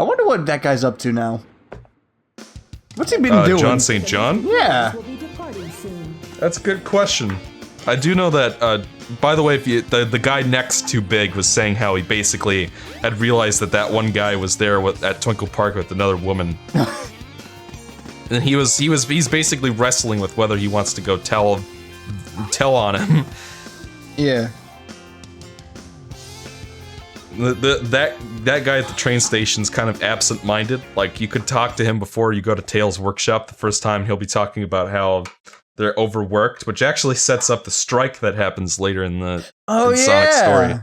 I wonder what that guy's up to now. What's he been doing? John St. John? Yeah. That's a good question. I do know that, by the way, if you, the guy next to Big was saying how he basically had realized that one guy was there at Twinkle Park with another woman. And he's basically wrestling with whether he wants to go tell on him. Yeah. That guy at the train station's kind of absent-minded. Like, you could talk to him before you go to Tails' workshop. The first time he'll be talking about how they're overworked, which actually sets up the strike that happens later in the Sonic story.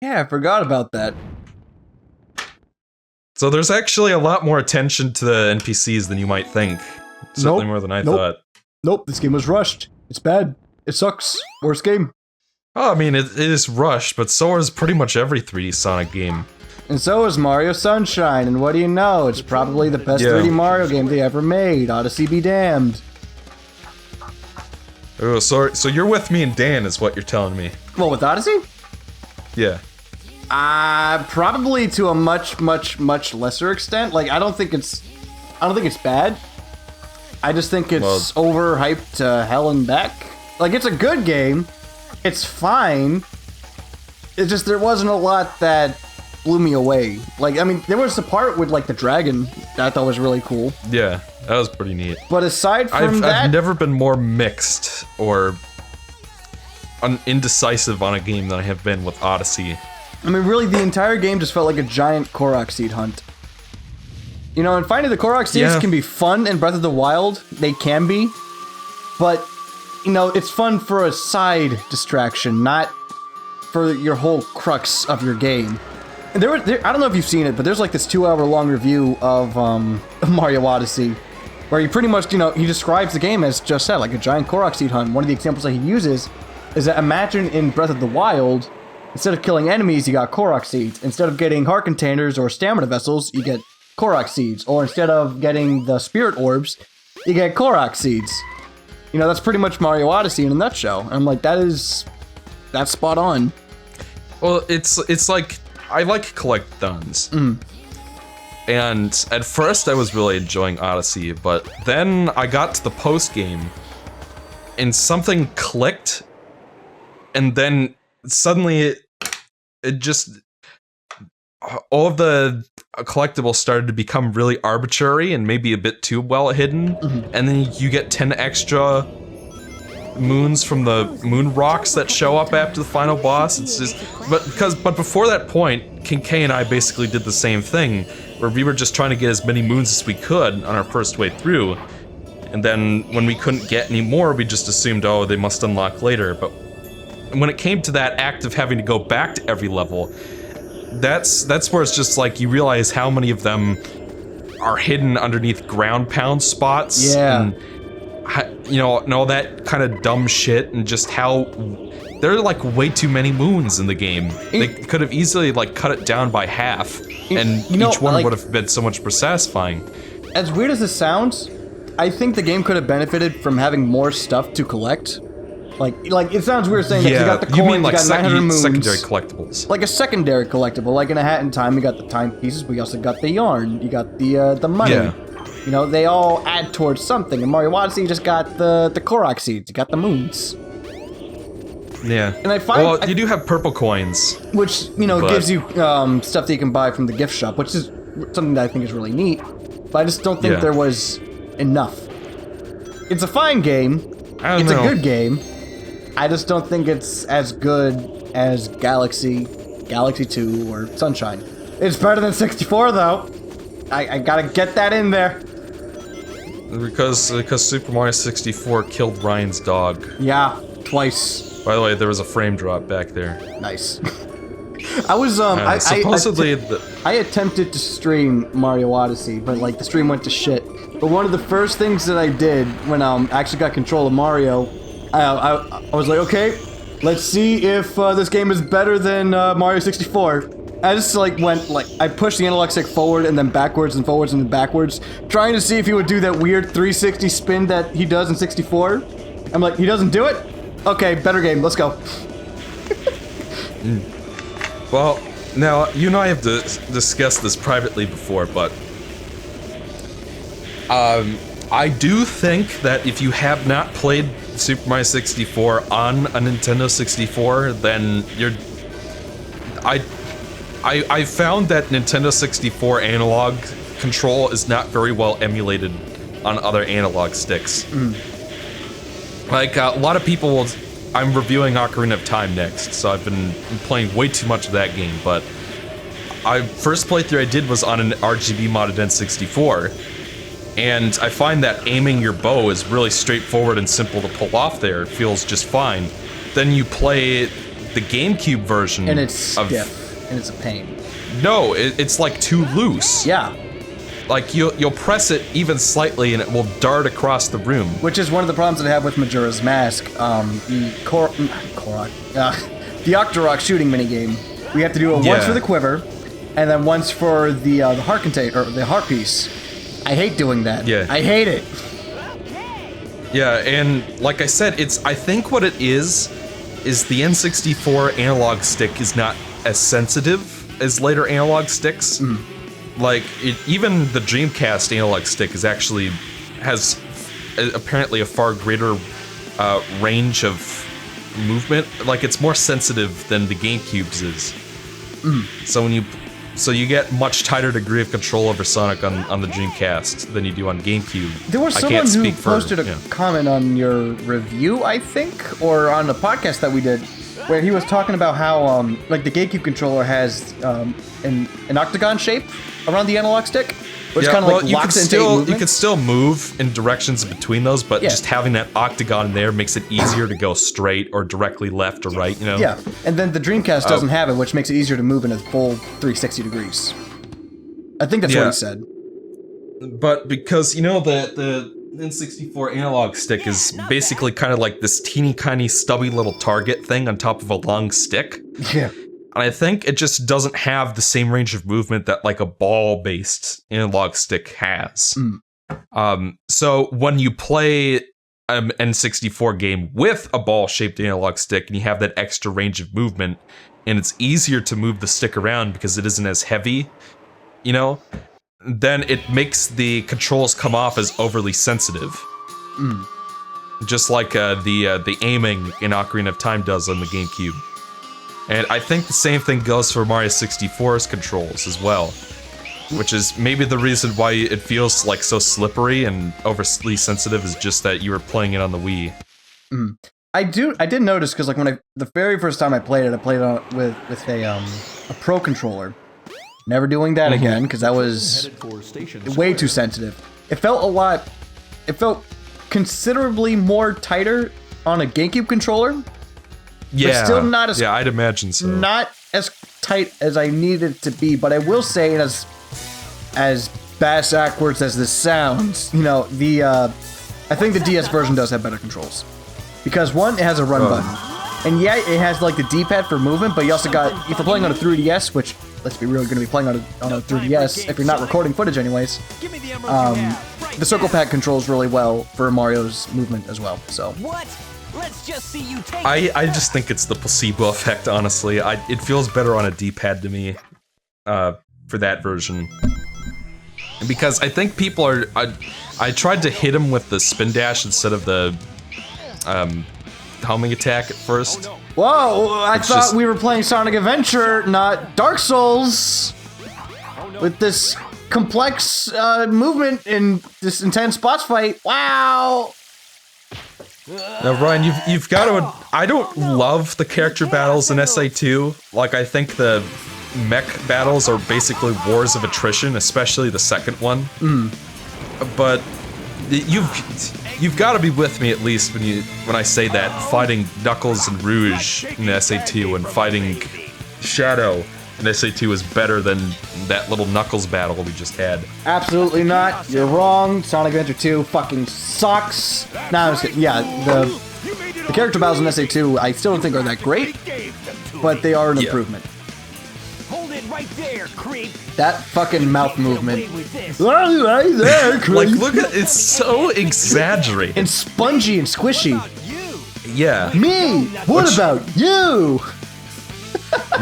Yeah, I forgot about that. So there's actually a lot more attention to the NPCs than you might think. Certainly more than I thought. Nope, this game was rushed. It's bad. It sucks. Worst game. Oh, I mean, it is rushed, but so is pretty much every 3D Sonic game. And so is Mario Sunshine, and what do you know? It's probably the best 3D Mario game they ever made. Odyssey be damned. Oh, so you're with me and Dan is what you're telling me. Well, with Odyssey? Yeah. Probably to a much lesser extent. Like, I don't think it's bad. I just think it's overhyped to hell and back. Like, it's a good game. It's fine. It's just there wasn't a lot that blew me away. Like, I mean, there was the part with, like, the dragon that I thought was really cool. Yeah, that was pretty neat. But aside from that... I've never been more mixed or indecisive on a game than I have been with Odyssey. I mean, really, the entire game just felt like a giant Korok seed hunt. You know, and finding the Korok seeds can be fun in Breath of the Wild. They can be. But, you know, it's fun for a side distraction, not for your whole crux of your game. And I don't know if you've seen it, but there's like this 2-hour-long review of Mario Odyssey, where he pretty much, you know, he describes the game as just said, like a giant Korok seed hunt. One of the examples that he uses is that imagine in Breath of the Wild, instead of killing enemies, you got Korok seeds. Instead of getting heart containers or stamina vessels, you get Korok seeds. Or instead of getting the spirit orbs, you get Korok seeds. You know, that's pretty much Mario Odyssey in a nutshell. And I'm like, that's spot on. Well, it's like, I like collectathons. And at first I was really enjoying Odyssey, but then I got to the post-game, and something clicked, and then suddenly it just... all of the collectibles started to become really arbitrary and maybe a bit too well hidden, and then you get 10 extra moons from the moon rocks that show up after the final boss. It's just... But before that point, King K and I basically did the same thing, where we were just trying to get as many moons as we could on our first way through, and then when we couldn't get any more, we just assumed, oh, they must unlock later. But when it came to that act of having to go back to every level, that's where it's just like you realize how many of them are hidden underneath ground pound spots. Yeah. And, you know, and all that kind of dumb shit, and just how there are like way too many moons in the game. They could have easily like cut it down by half, and each one would have been so much more satisfying. As weird as this sounds, I think the game could have benefited from having more stuff to collect. Like it sounds weird saying that you got the coins, you mean like you got 900 moons. secondary collectibles. Like a secondary collectible, like in A Hat in Time, you got the timepieces, but you also got the yarn, you got the money. Yeah. You know, they all add towards something. In Mario Odyssey, you just got the Korok seeds, you got the moons. Yeah. And I find... well, you do have purple coins. Which, you know, gives you stuff that you can buy from the gift shop, which is something that I think is really neat. But I just don't think there was enough. It's a fine game. It's a good game. I just don't think it's as good as Galaxy 2, or Sunshine. It's better than 64, though. I gotta get that in there. Because Super Mario 64 killed Ryan's dog. Yeah, twice. By the way, there was a frame drop back there. Nice. I was supposedly I attempted to stream Mario Odyssey, but like the stream went to shit. But one of the first things that I did when I actually got control of Mario, I was like, okay, let's see if this game is better than Mario 64. I just like went like I pushed the analog stick forward and then backwards and forwards and then backwards, trying to see if he would do that weird 360 spin that he does in 64. I'm like, he doesn't do it? Okay, better game, let's go. Well, Now, you and I have discussed this privately before, but I do think that if you have not played Super Mario 64 on a Nintendo 64, then I found that Nintendo 64 analog control is not very well emulated on other analog sticks. Like, a lot of people will... I'm reviewing Ocarina of Time next, so I've been playing way too much of that game, but first playthrough I did was on an RGB modded N64, and I find that aiming your bow is really straightforward and simple to pull off there. It feels just fine. Then you play the GameCube version and it's stiff, and it's a pain. No, it's like too loose. Yeah. Like, you'll press it even slightly and it will dart across the room. Which is one of the problems that I have with Majora's Mask. The Octorok shooting minigame. We have to do it once for the quiver, and then once for the heart container, or the heart piece. I hate doing that. Yeah. I hate it. Yeah, and like I said, I think what it is the N64 analog stick is not as sensitive as later analog sticks. Like, even the Dreamcast analog stick has apparently a far greater range of movement. Like, it's more sensitive than the GameCube's is. So you get much tighter degree of control over Sonic on the Dreamcast than you do on GameCube. There was someone who posted a comment on your review, I think, or on the podcast that we did, where he was talking about how like the GameCube controller has an octagon shape around the analog stick, which kind of like locks into movement. You can still move in directions between those, but just having that octagon there makes it easier to go straight or directly left or right, you know? Yeah, and then the Dreamcast doesn't have it, which makes it easier to move in a full 360 degrees. I think that's what he said. But because, you know, the N64 analog stick is basically kind of like this teeny tiny stubby little target thing on top of a long stick. Yeah. And I think it just doesn't have the same range of movement that like a ball-based analog stick has. So when you play an N64 game with a ball-shaped analog stick and you have that extra range of movement, and it's easier to move the stick around because it isn't as heavy, you know, then it makes the controls come off as overly sensitive. Just like the aiming in Ocarina of Time does on the GameCube. And I think the same thing goes for Mario 64's controls as well, which is maybe the reason why it feels like so slippery and overly sensitive is just that you were playing it on the Wii. I did notice because like the very first time I played it with a Pro controller. Never doing that again because that was way too sensitive. It felt considerably more tighter on a GameCube controller. Yeah, but still not as I'd imagine so. Not as tight as I needed it to be, but I will say, as bass backwards as this sounds, you know, I think the DS version does have better controls because one, it has a run button, and yeah, it has like the D-pad for movement, but you also got, if you're playing on a 3DS, which let's be real, you're going to be playing on a 3DS if you're not recording footage anyways. The circle pad controls really well for Mario's movement as well. So. What? Let's just see you take I just think it's the placebo effect, honestly. It feels better on a D-pad to me, for that version. Because I think people are... I tried to hit him with the spin dash instead of the homing attack at first. Whoa, I thought we were playing Sonic Adventure, not Dark Souls! With this complex movement in this intense boss fight. Wow! Now, Ryan, you've got to... I don't love the character battles in SA2. Like, I think the mech battles are basically wars of attrition, especially the second one. But you've got to be with me at least when I say that fighting Knuckles and Rouge in SA2 and fighting Shadow in SA2 is better than that little Knuckles battle we just had. Absolutely not. You're wrong. Sonic Adventure 2 fucking sucks. Nah, I was kidding. Yeah, the character battles in SA2 I still don't think are that great, but they are an improvement. Hold it right there, creep. That fucking mouth movement. Right there, creep. Like, look at it's so exaggerated. And spongy and squishy. Yeah. Me? What about you?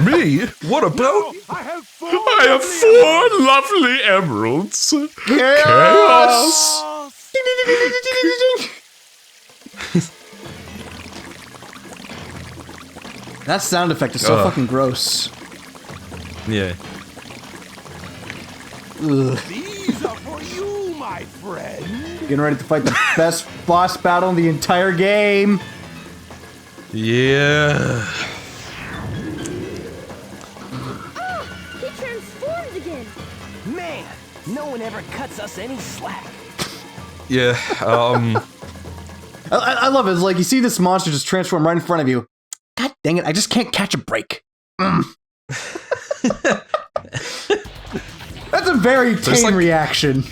Me? What about? I have four. I have 4 lovely emeralds. Chaos! That sound effect is so fucking gross. Yeah. Ugh. These are for you, my friend. Getting ready to fight the best boss battle in the entire game. Yeah. He transformed again. Man, no one ever cuts us any slack. Yeah. I love it. It's like you see this monster just transform right in front of you. God dang it, I just can't catch a break. That's a very tame like- reaction.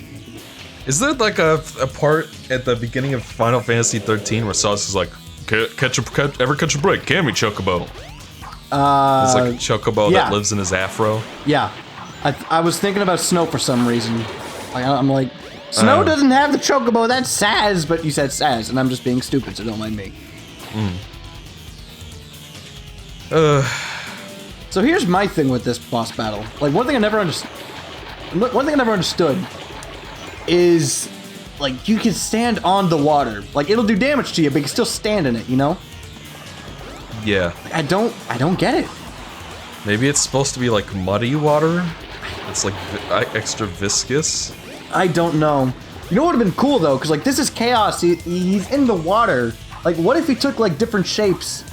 Is there like a part at the beginning of Final Fantasy 13 where Sauce is like, ever catch a break? Can we, Chocobo? It's like a Chocobo yeah. that lives in his afro. Yeah. I was thinking about Snow for some reason. I'm like, Snow doesn't have the chocobo, that's Saz, but you said Saz, and I'm just being stupid, so don't mind me. So here's my thing with this boss battle. Like, one thing I never understood is, like, you can stand on the water. Like, it'll do damage to you, but you can still stand in it, you know? Yeah. I don't get it. Maybe it's supposed to be like muddy water. It's like extra viscous. I don't know. You know what would have been cool though, because like this is Chaos. He's in the water. Like, what if he took like different shapes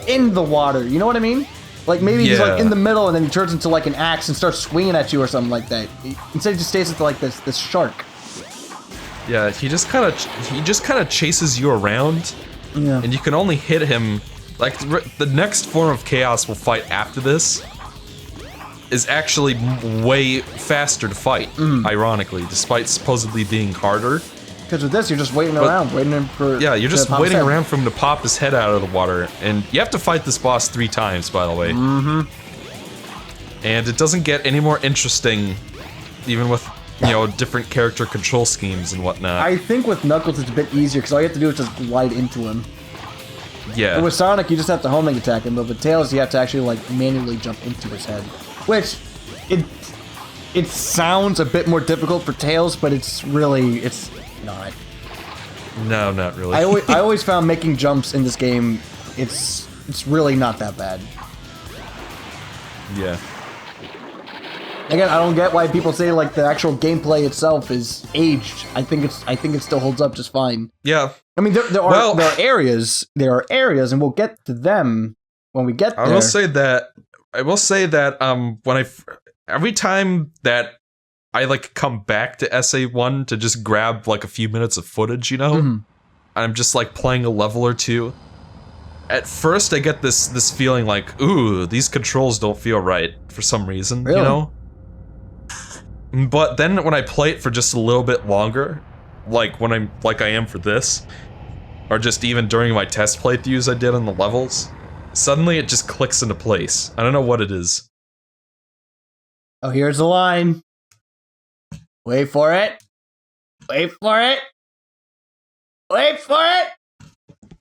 in the water? You know what I mean? Like maybe he's like in the middle and then he turns into like an axe and starts swinging at you or something like that. Instead, he just stays into like this shark. Yeah, he just kind of chases you around, and you can only hit him. Like the next form of Chaos we'll fight after this is actually way faster to fight, ironically, despite supposedly being harder. Because with this, you're just waiting around, waiting for... Yeah, you're just waiting around for him to pop his head out of the water. And you have to fight this boss 3 times, by the way. And it doesn't get any more interesting, even with, you know, different character control schemes and whatnot. I think with Knuckles, it's a bit easier, because all you have to do is just glide into him. Yeah. And with Sonic, you just have to homing attack him, but with Tails, you have to actually, like, manually jump into his head. Which, it sounds a bit more difficult for Tails, but it's really, it's not. No, not really. I always found making jumps in this game, it's really not that bad. Yeah. Again, I don't get why people say like the actual gameplay itself is aged. I think it still holds up just fine. Yeah. I mean, there are areas, and we'll get to them when we get there. I will say that when every time that I like come back to SA1 to just grab like a few minutes of footage, you know, I'm just like playing a level or two. At first, I get this feeling like, ooh, these controls don't feel right for some reason, you know. But then when I play it for just a little bit longer, like when I'm like I am for this, or just even during my test playthroughs I did on the levels, suddenly it just clicks into place. I don't know what it is. Oh, here's the line. Wait for it. Wait for it. Wait for it.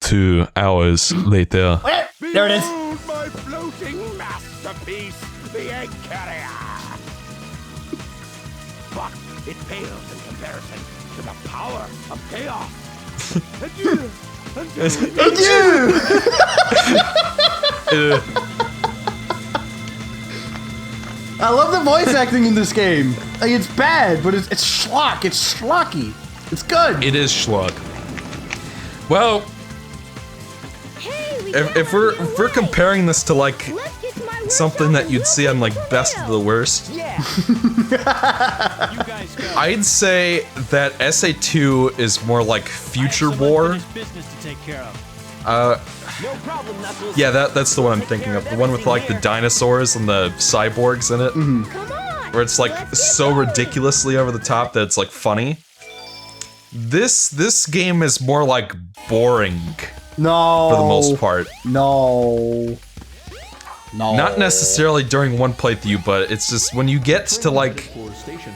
2 hours later. There it is. Behold my floating masterpiece, the egg carrier. But it pales in comparison to the power of chaos. Adieu. I love the voice acting in this game. Like, it's bad, but it's schlock. It's schlocky. It's good. It is schlock. Well, if we're comparing this to like something that you'd see on like Best of the Worst, I'd say that SA2 is more like Future War. Yeah, that's the one I'm thinking of. The one with like the dinosaurs and the cyborgs in it. Where it's like so ridiculously over the top that it's like funny. This game is more like boring. No. For the most part. No. Not necessarily during one playthrough, but it's just when you get to like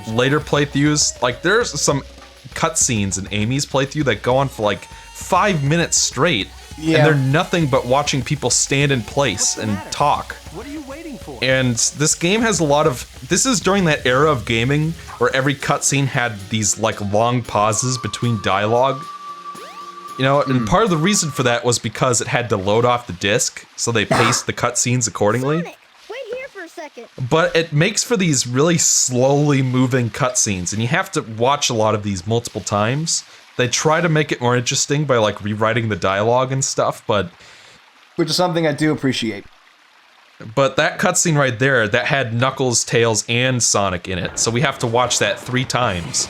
later playthroughs, like there's some cutscenes in Amy's playthrough that go on for like 5 minutes straight, and they're nothing but watching people stand in place and talk. What are you waiting for? before. And this game has a lot of... This is during that era of gaming where every cutscene had these, like, long pauses between dialogue. You know, and part of the reason for that was because it had to load off the disc, so they paced the cutscenes accordingly. Sonic, wait here for a second. But it makes for these really slowly moving cutscenes, and you have to watch a lot of these multiple times. They try to make it more interesting by, like, rewriting the dialogue and stuff, but... Which is something I do appreciate. But that cutscene right there, that had Knuckles, Tails, and Sonic in it, so we have to watch that 3 times.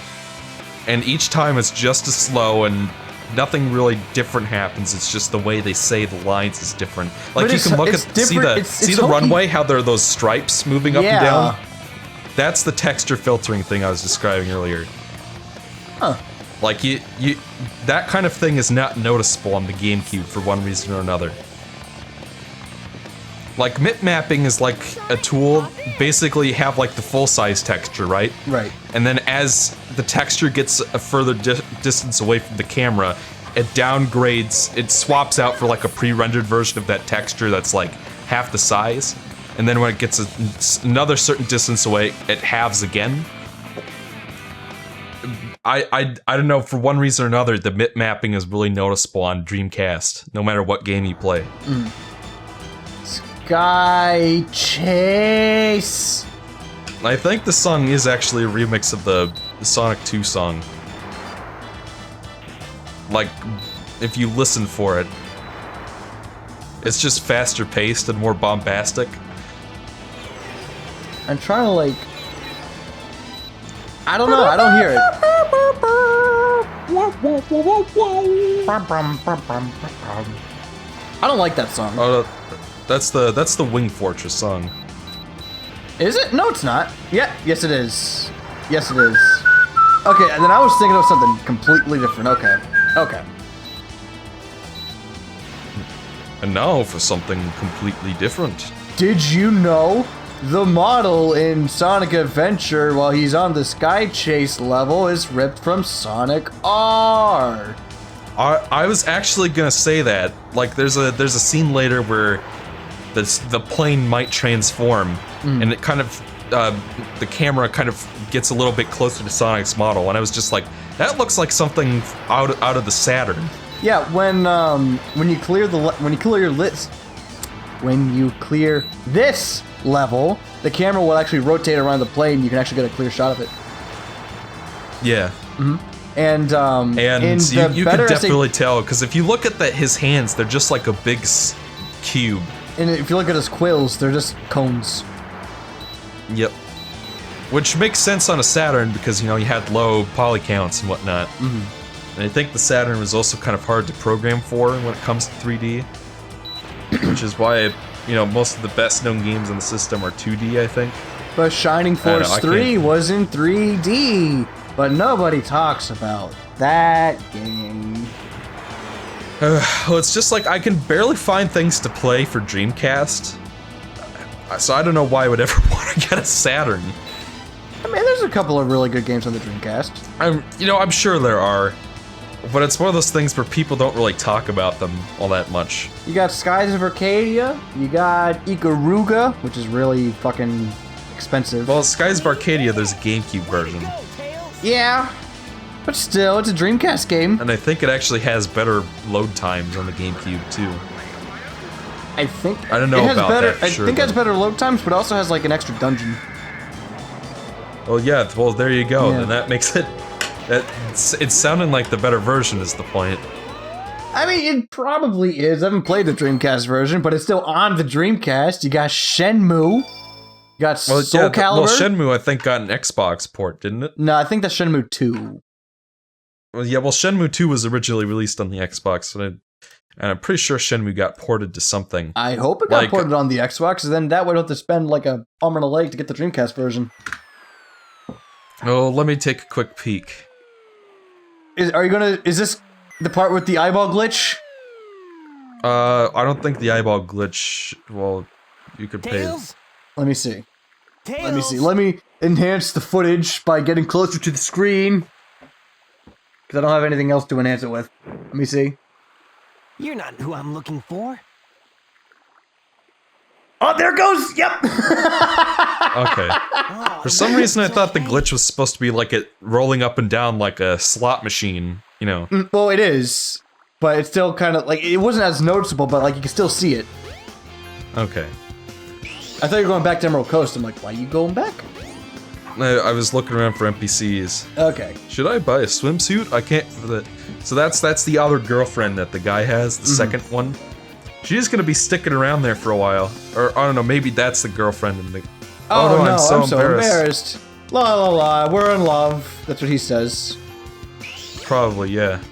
And each time it's just as slow, and nothing really different happens. It's just the way they say the lines is different. Like, you can look at see the runway, how there are those stripes moving up and down. That's the texture filtering thing I was describing earlier. Huh. Like you that kind of thing is not noticeable on the GameCube for one reason or another. Like, mip mapping is like a tool, basically you have like the full-size texture, right? Right. And then as the texture gets a further distance away from the camera, it downgrades, it swaps out for like a pre-rendered version of that texture that's like half the size. And then when it gets another certain distance away, it halves again. I don't know, for one reason or another, the mip mapping is really noticeable on Dreamcast, no matter what game you play. Sky Chase! I think the song is actually a remix of the Sonic 2 song. Like, if you listen for it. It's just faster paced and more bombastic. I'm trying to, like... I don't know, I don't hear it. I don't like that song. Oh, that's the Wing Fortress song. Is it? No, it's not. Yeah, yes it is. Yes it is. Okay, and then I was thinking of something completely different. Okay. Okay. And now for something completely different. Did you know the model in Sonic Adventure while he's on the Sky Chase level is ripped from Sonic R? I was actually gonna say that. Like, there's a scene later where the plane might transform, and it kind of the camera kind of gets a little bit closer to Sonic's model, and I was just like, that looks like something out of the Saturn. Yeah, when you clear this level, the camera will actually rotate around the plane. You can actually get a clear shot of it. Yeah. And you can definitely tell, because if you look at his hands, they're just like a big cube. And if you look at his quills, they're just cones. Yep. Which makes sense on a Saturn because, you know, you had low poly counts and whatnot. And I think the Saturn was also kind of hard to program for when it comes to 3D. Which is why, you know, most of the best known games on the system are 2D, I think. But Shining Force 3 was in 3D. But nobody talks about that game. Well, it's just like I can barely find things to play for Dreamcast. So I don't know why I would ever want to get a Saturn. I mean, there's a couple of really good games on the Dreamcast. I'm sure there are. But it's one of those things where people don't really talk about them all that much. You got Skies of Arcadia, you got Ikaruga, which is really fucking expensive. Well, Skies of Arcadia, there's a GameCube version. Yeah, but still, it's a Dreamcast game. And I think it actually has better load times on the GameCube, too. I don't know about that for sure. I think it has better load times, but it also has, like, an extra dungeon. Well, yeah, well, there you go. Yeah. And that makes it... It's sounding like the better version is the point. I mean, it probably is. I haven't played the Dreamcast version, but it's still on the Dreamcast. You got Shenmue. You got Soul Calibur. Well, Shenmue, I think, got an Xbox port, didn't it? No, I think that's Shenmue 2. Well, yeah, well, Shenmue 2 was originally released on the Xbox, and I'm pretty sure Shenmue got ported to something. I hope it got ported on the Xbox, and then that way I don't have to spend like a arm and a leg to get the Dreamcast version. Oh, let me take a quick peek. Is this the part with the eyeball glitch? I don't think the eyeball glitch, well, you could pay... Let me see. Let me enhance the footage by getting closer to the screen. Because I don't have anything else to enhance it with. Let me see. You're not who I'm looking for. Oh, there it goes! Yep! Okay. For some reason, I thought the glitch was supposed to be like it rolling up and down like a slot machine, you know. Well, it is. But it's still kind of, like, it wasn't as noticeable, but, like, you can still see it. Okay. I thought you were going back to Emerald Coast. I'm like, why are you going back? I was looking around for NPCs. Okay. Should I buy a swimsuit? I can't. So that's the other girlfriend that the guy has, the second one. She's gonna be sticking around there for a while, or I don't know. Maybe that's the girlfriend in the. Oh, no, I'm so embarrassed. La la la, we're in love. That's what he says. Probably, yeah.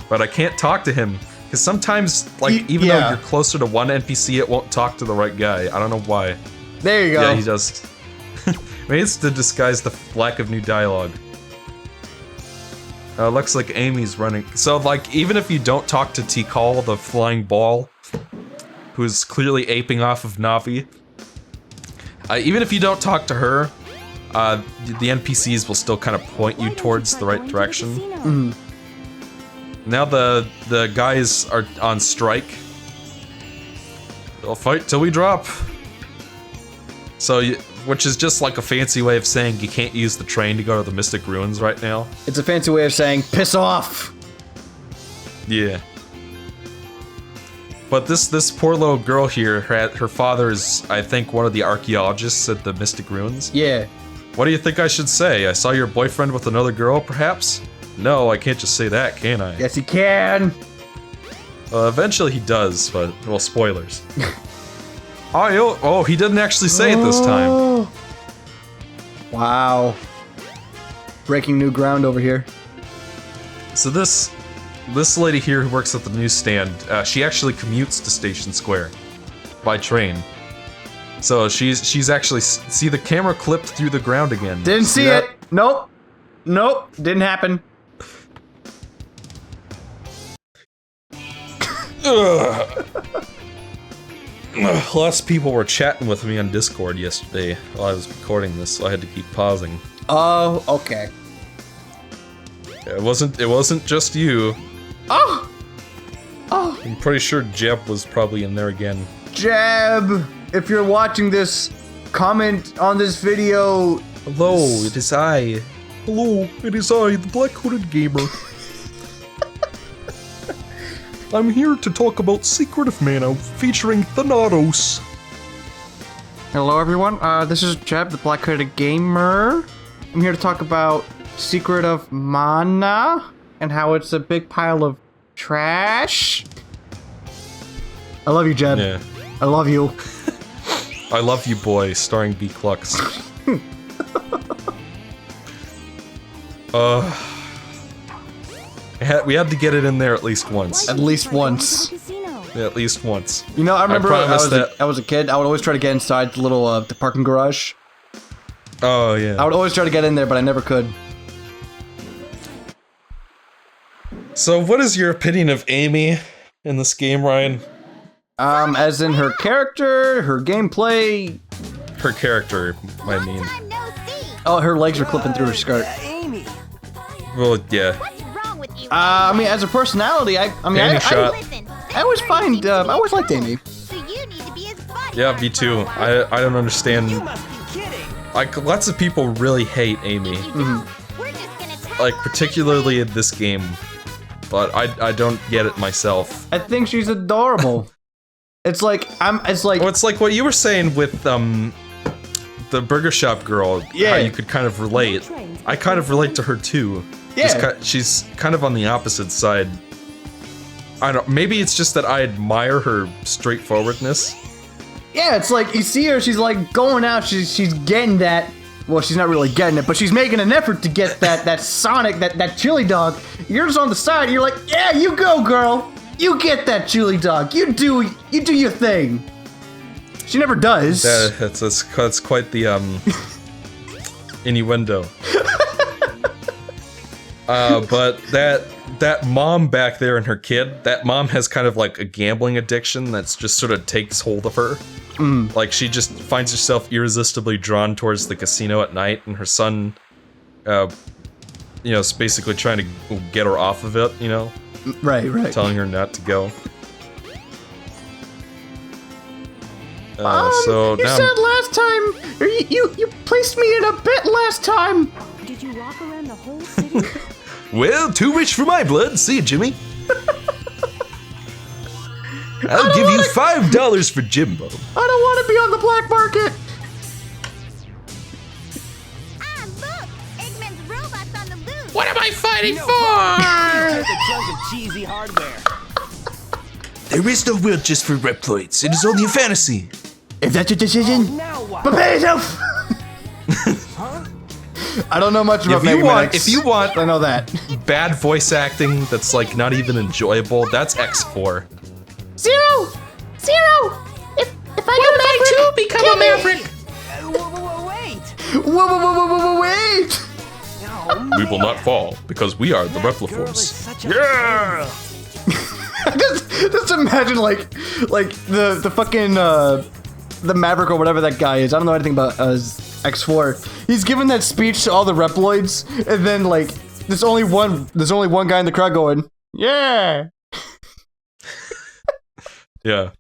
But I can't talk to him because sometimes, like, even though you're closer to one NPC, it won't talk to the right guy. I don't know why. There you go. Yeah, he does. Maybe it's to disguise the lack of new dialogue. Looks like Amy's running. So, like, even if you don't talk to Tikal, the flying ball, who's clearly aping off of Navi, even if you don't talk to her, the NPCs will still kind of point you towards the right direction. Now the guys are on strike. They'll fight till we drop. So, which is just like a fancy way of saying you can't use the train to go to the Mystic Ruins right now. It's a fancy way of saying, piss off! Yeah. But this poor little girl here, her father is, I think, one of the archaeologists at the Mystic Ruins. Yeah. What do you think I should say? I saw your boyfriend with another girl, perhaps? No, I can't just say that, can I? Yes, you can! Eventually he does, but, well, spoilers. Oh, he didn't actually say it this time. Wow. Breaking new ground over here. So this lady here who works at the newsstand, she actually commutes to Station Square by train. So she's actually, see, the camera clipped through the ground again. Didn't see it. Nope. Nope. Didn't happen. Lots of people were chatting with me on Discord yesterday while I was recording this, so I had to keep pausing. Oh, okay. It wasn't just you. Oh! Oh! I'm pretty sure Jeb was probably in there again. Jeb! If you're watching this, comment on this video. Hello, it is I. Hello, it is I, the Black Hooded Gamer. I'm here to talk about Secret of Mana featuring Thanatos. Hello everyone, this is Jeb, the Black Hooded Gamer. I'm here to talk about Secret of Mana and how it's a big pile of trash. I love you, Jeb. Yeah. I love you. I Love You Boy, starring B. Clux. We had to get it in there at least once. At least once. Yeah, at least once. You know, I remember when I I was a kid, I would always try to get inside the little the parking garage. Oh, yeah. I would always try to get in there, but I never could. So, what is your opinion of Amy in this game, Ryan? As in her character, her gameplay. Her character, I mean. Oh, her legs are clipping through her skirt. Well, yeah. I mean, as a personality, I always find, I always liked Amy. Yeah, me too. I don't understand. Like, lots of people really hate Amy. Like, particularly in this game. But I don't get it myself. I think she's adorable. It's like, Well, it's like what you were saying with, the burger shop girl. Yeah. How you could kind of relate. I kind of relate to her too. Yeah. She's kind of on the opposite side. I don't. Maybe it's just that I admire her straightforwardness. Yeah, it's like, you see her, she's like going out, she's getting that, well, she's not really getting it, but she's making an effort to get that Sonic, that chili dog. You're just on the side, you're like, yeah, you go, girl. You get that chili dog. You do your thing. She never does. That's quite the, innuendo. But that mom back there and her kid, that mom has kind of like a gambling addiction that's just sort of takes hold of her. Like, she just finds herself irresistibly drawn towards the casino at night, and her son, you know, is basically trying to get her off of it, you know? Right. Telling her not to go. So you now said last time, or you placed me in a bit last time. Did you walk around the whole city? well, too rich for my blood. See you, Jimmy. I'll give you $5 for Jimbo. I don't want to be on the black market. Ah, look! Eggman's robots on the loose! What am I fighting No for? Just a chunk of cheesy hardware. There is no will just for Reploids. It is only a fantasy. If that's your decision, Now what? prepare yourself. I don't know much about If you Mega Man want, X. if you want I know that. bad voice acting that's like not even enjoyable, that's X4. Zero! If I Become a maverick. Wait. Whoa, wait! No, We will not fall because we are the girl is Repliforce. such a Yeah. just imagine like the fucking the Maverick or whatever that guy is. I don't know anything about X4. He's giving that speech to all the Reploids, and then like there's only one guy in the crowd going, yeah. Yeah.